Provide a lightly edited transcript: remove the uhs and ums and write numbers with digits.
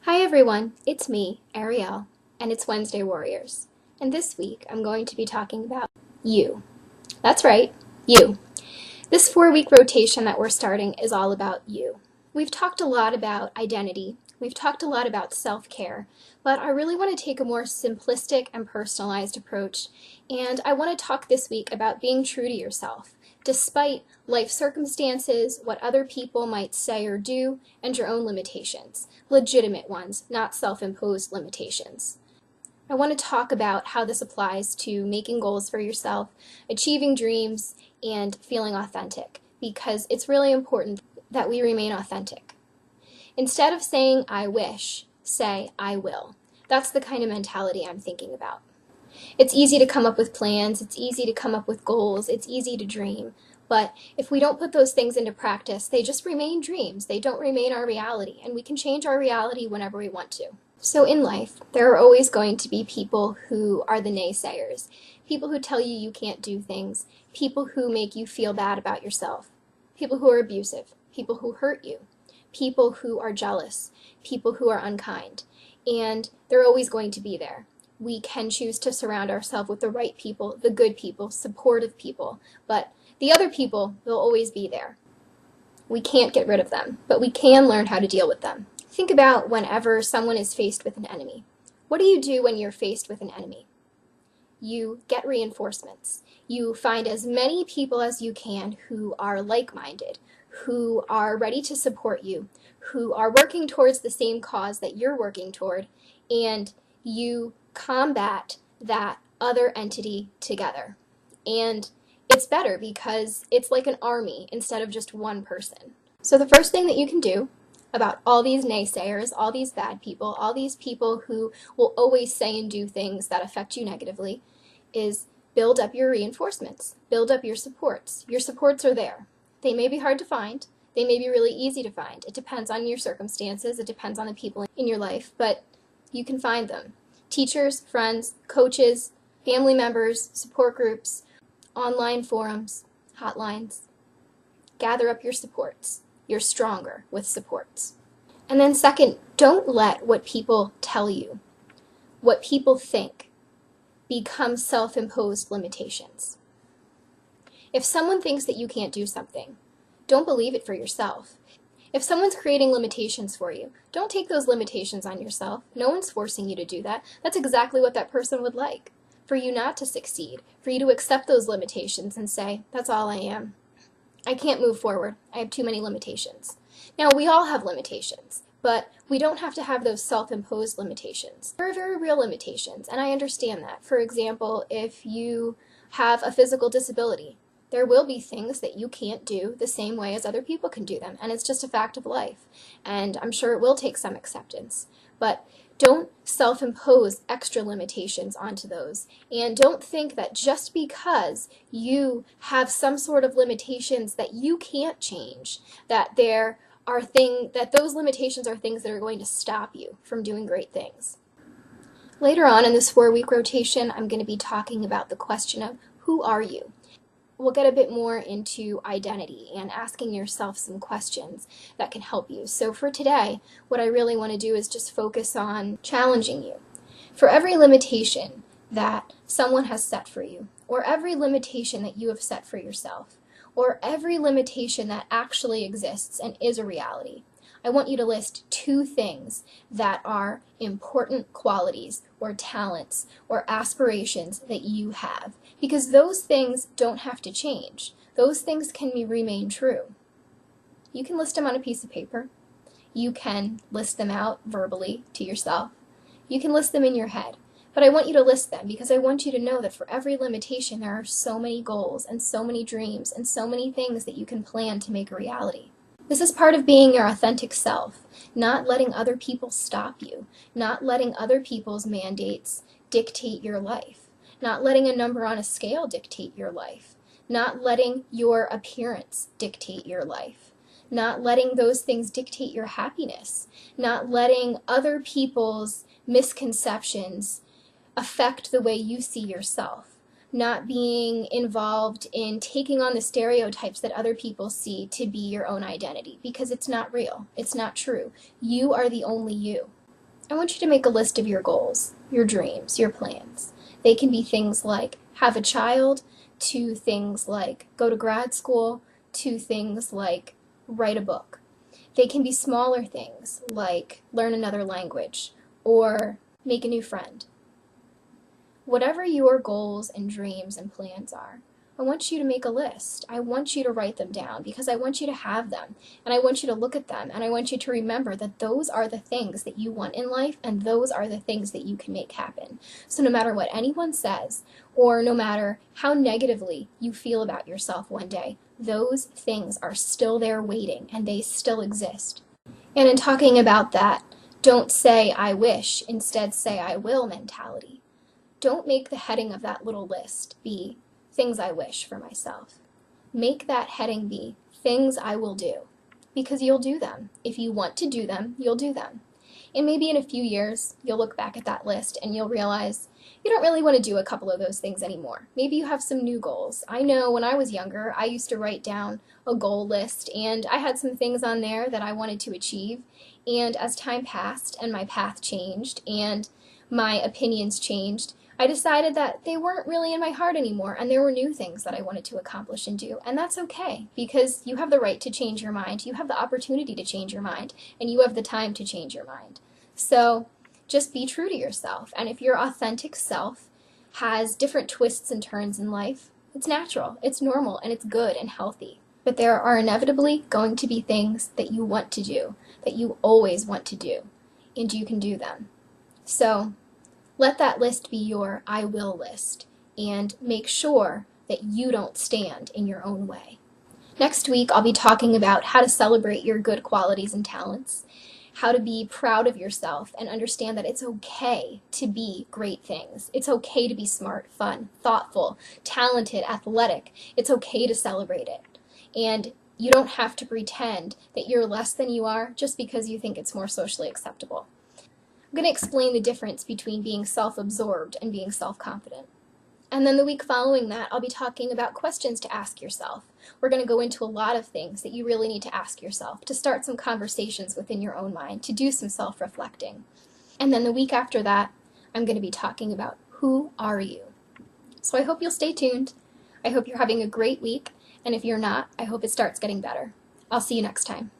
Hi everyone, it's me, Arielle, and it's Wednesday Warriors. And this week I'm going to be talking about you. That's right, you. This 4-week rotation that we're starting is all about you. We've talked a lot about identity, we've talked a lot about self-care, but I really want to take a more simplistic and personalized approach, and I want to talk this week about being true to yourself, despite life circumstances, what other people might say or do, and your own limitations. Legitimate ones, not self-imposed limitations. I want to talk about how this applies to making goals for yourself, achieving dreams, and feeling authentic, because it's really important that we remain authentic. Instead of saying, I wish, say, I will. That's the kind of mentality I'm thinking about. It's easy to come up with plans, it's easy to come up with goals, it's easy to dream, but if we don't put those things into practice, they just remain dreams. They don't remain our reality, and we can change our reality whenever we want to. So in life, there are always going to be people who are the naysayers, people who tell you you can't do things, people who make you feel bad about yourself, people who are abusive, people who hurt you, people who are jealous, people who are unkind, and they're always going to be there. We can choose to surround ourselves with the right people, the good people, supportive people, but the other people will always be there. We can't get rid of them, but we can learn how to deal with them. Think about whenever someone is faced with an enemy. What do you do when you're faced with an enemy? You get reinforcements. You find as many people as you can who are like-minded, who are ready to support you, who are working towards the same cause that you're working toward, and you combat that other entity together. And it's better because it's like an army instead of just one person. So the first thing that you can do about all these naysayers, all these bad people, all these people who will always say and do things that affect you negatively, is build up your reinforcements, build up your supports. Your supports are there. They may be hard to find, they may be really easy to find. It depends on your circumstances, it depends on the people in your life, but you can find them. Teachers, friends, coaches, family members, support groups, online forums, hotlines. Gather up your supports. You're stronger with supports. And then second, don't let what people tell you, what people think, become self-imposed limitations. If someone thinks that you can't do something, don't believe it for yourself. If someone's creating limitations for you, don't take those limitations on yourself. No one's forcing you to do that. That's exactly what that person would like. For you not to succeed, for you to accept those limitations and say, that's all I am. I can't move forward. I have too many limitations. Now, we all have limitations, but we don't have to have those self-imposed limitations. There are very real limitations, and I understand that. For example, if you have a physical disability, there will be things that you can't do the same way as other people can do them, and it's just a fact of life. And I'm sure it will take some acceptance. But don't self-impose extra limitations onto those, and don't think that just because you have some sort of limitations that you can't change, that those limitations are things that are going to stop you from doing great things. Later on in this 4-week rotation, I'm going to be talking about the question of who are you? We'll get a bit more into identity and asking yourself some questions that can help you. So for today, what I really want to do is just focus on challenging you. For every limitation that someone has set for you, or every limitation that you have set for yourself, or every limitation that actually exists and is a reality, I want you to list 2 things that are important qualities or talents or aspirations that you have, because those things don't have to change. Those things can remain true. You can list them on a piece of paper. You can list them out verbally to yourself. You can list them in your head. But I want you to list them because I want you to know that for every limitation there are so many goals and so many dreams and so many things that you can plan to make a reality. This is part of being your authentic self, not letting other people stop you, not letting other people's mandates dictate your life, not letting a number on a scale dictate your life, not letting your appearance dictate your life, not letting those things dictate your happiness, not letting other people's misconceptions affect the way you see yourself. Not being involved in taking on the stereotypes that other people see to be your own identity, because it's not real, it's not true. You are the only you. I want you to make a list of your goals, your dreams, your plans. They can be things like have a child, to things like go to grad school, to things like write a book. They can be smaller things like learn another language or make a new friend. Whatever your goals and dreams and plans are, I want you to make a list. I want you to write them down because I want you to have them, and I want you to look at them, and I want you to remember that those are the things that you want in life, and those are the things that you can make happen. So no matter what anyone says, or no matter how negatively you feel about yourself one day, those things are still there waiting, and they still exist. And in talking about that, don't say I wish, instead say I will mentality. Don't make the heading of that little list be things I wish for myself. Make that heading be things I will do, because you'll do them. If you want to do them, you'll do them. And maybe in a few years, you'll look back at that list and you'll realize you don't really want to do a couple of those things anymore. Maybe you have some new goals. I know when I was younger, I used to write down a goal list, and I had some things on there that I wanted to achieve. And as time passed and my path changed and my opinions changed, I decided that they weren't really in my heart anymore, and there were new things that I wanted to accomplish and do. And that's okay, because you have the right to change your mind, you have the opportunity to change your mind, and you have the time to change your mind. So just be true to yourself, and if your authentic self has different twists and turns in life, it's natural, it's normal, and it's good and healthy. But there are inevitably going to be things that you want to do, that you always want to do, and you can do them. So let that list be your I will list, and make sure that you don't stand in your own way. Next week, I'll be talking about how to celebrate your good qualities and talents, how to be proud of yourself and understand that it's okay to be great things. It's okay to be smart, fun, thoughtful, talented, athletic. It's okay to celebrate it. And you don't have to pretend that you're less than you are just because you think it's more socially acceptable. I'm going to explain the difference between being self-absorbed and being self-confident. And then the week following that, I'll be talking about questions to ask yourself. We're going to go into a lot of things that you really need to ask yourself, to start some conversations within your own mind, to do some self-reflecting. And then the week after that, I'm going to be talking about who are you? So I hope you'll stay tuned. I hope you're having a great week. And if you're not, I hope it starts getting better. I'll see you next time.